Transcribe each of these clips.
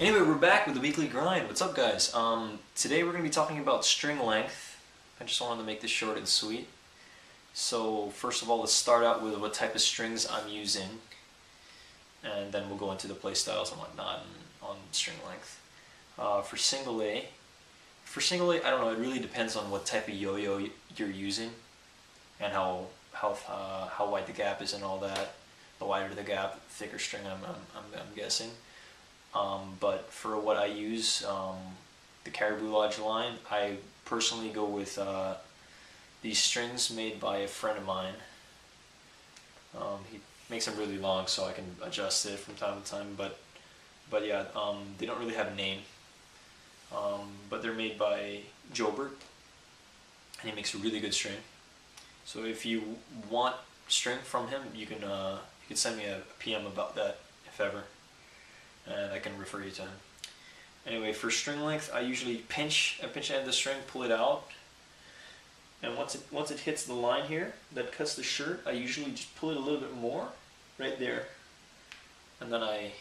Anyway, we're back with the weekly grind. What's up, guys? Today we're going to be talking about string length. I just wanted to make this short and sweet. So first of all, let's start out with what type of strings I'm using, and then we'll go into the play styles and whatnot on string length. For single A, I don't know. It really depends on what type of yo-yo you're using and how wide the gap is and all that. The wider the gap, the thicker string. I'm guessing. But for what I use, the Caribou Lodge line, I personally go with these strings made by a friend of mine. He makes them really long so I can adjust it from time to time, but yeah, they don't really have a name. But they're made by Jobert, and he makes a really good string. So if you want string from him, you can send me a PM about that if ever, and I can refer you to him. Anyway, for string length, I usually pinch the end of the string, pull it out, and once it hits the line here that cuts the shirt, I usually just pull it a little bit more, right there, and then I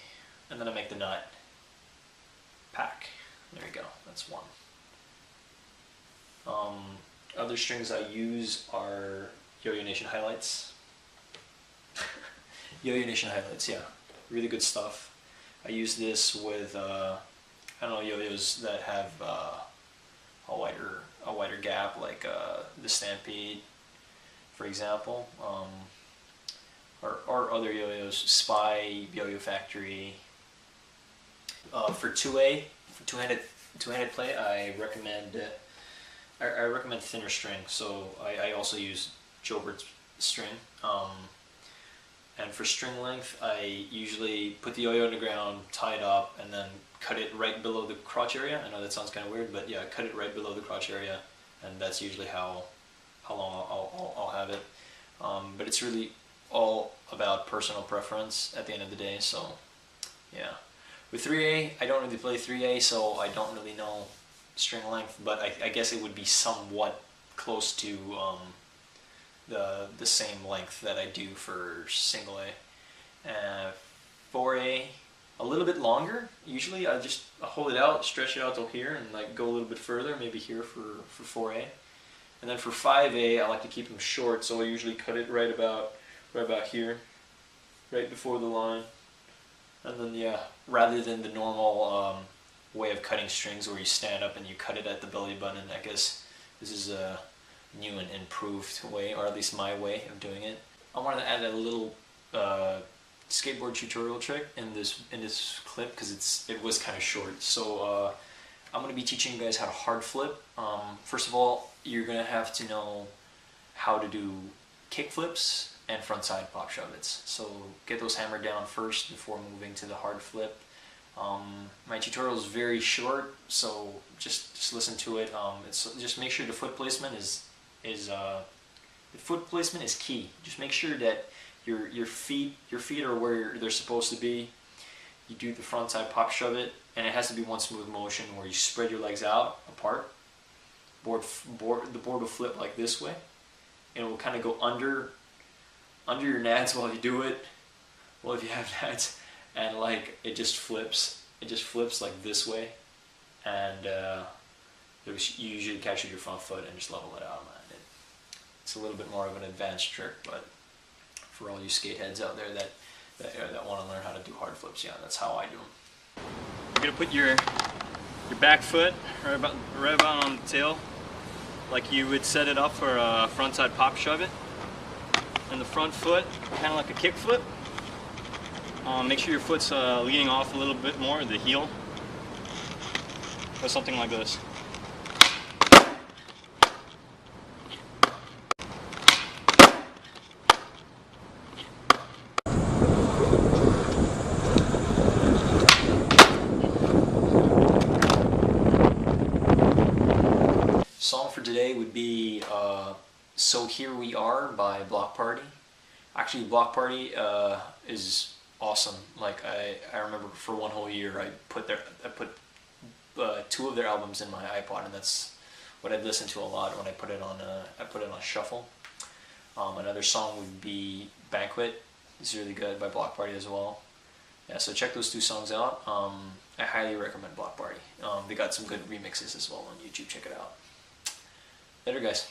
make the knot. Pack. There you go. That's one. Other strings I use are Yo-Yo Nation highlights. Yo-Yo Nation highlights, yeah, really good stuff. I use this with I don't know, yo-yos that have a wider gap, like the Stampede, for example, or other yo-yos, Spy, Yo-Yo Factory. For 2A, for two-handed play, I recommend thinner string. So I also use Jobert's string. And for string length, I usually put the yo-yo on the ground, tie it up, and then cut it right below the crotch area. I know that sounds kind of weird, but yeah, cut it right below the crotch area, and that's usually how long I'll have it. But it's really all about personal preference at the end of the day, so yeah. With 3A, I don't really play 3A, so I don't really know string length, but I guess it would be somewhat close to the same length that I do for single A. 4A, a little bit longer. Usually I just hold it out, stretch it out till here, and like go a little bit further, maybe here for 4A. And then for 5A, I like to keep them short, so I usually cut it right about here, right before the line. And then yeah, rather than the normal way of cutting strings where you stand up and you cut it at the belly button, I guess this is a new and improved way, or at least my way of doing it. I wanted to add a little skateboard tutorial trick in this clip because it was kind of short. So I'm going to be teaching you guys how to hard flip. First of all, you're going to have to know how to do kick flips and frontside pop shove-its. So get those hammered down first before moving to the hard flip. My tutorial is very short, so just listen to it. Just make sure the foot placement is key. Just make sure that your feet are where they're supposed to be. You do the frontside pop shove it, and it has to be one smooth motion where you spread your legs out apart. The board will flip like this way, and it will kind of go under your nads while you do it. Well, if you have nads, and like it just flips like this way, and you usually catch with your front foot and just level it out, man. It's a little bit more of an advanced trick, but for all you skate heads out there that want to learn how to do hard flips, yeah, that's how I do them. You're gonna put your back foot right about on the tail, like you would set it up for a frontside pop shove it, and the front foot kind of like a kick flip. Make sure your foot's leaning off a little bit more, the heel, or something like this. Song for today would be So Here We Are by Block Party. Actually, Block Party is awesome. Like I remember for one whole year I put two of their albums in my iPod, and that's what I'd listen to a lot when I put it on shuffle. Another song would be Banquet. It's really good by Block Party as well. Yeah, so check those two songs out. I highly recommend Block Party. They got some good remixes as well on YouTube. Check it out. Later, guys.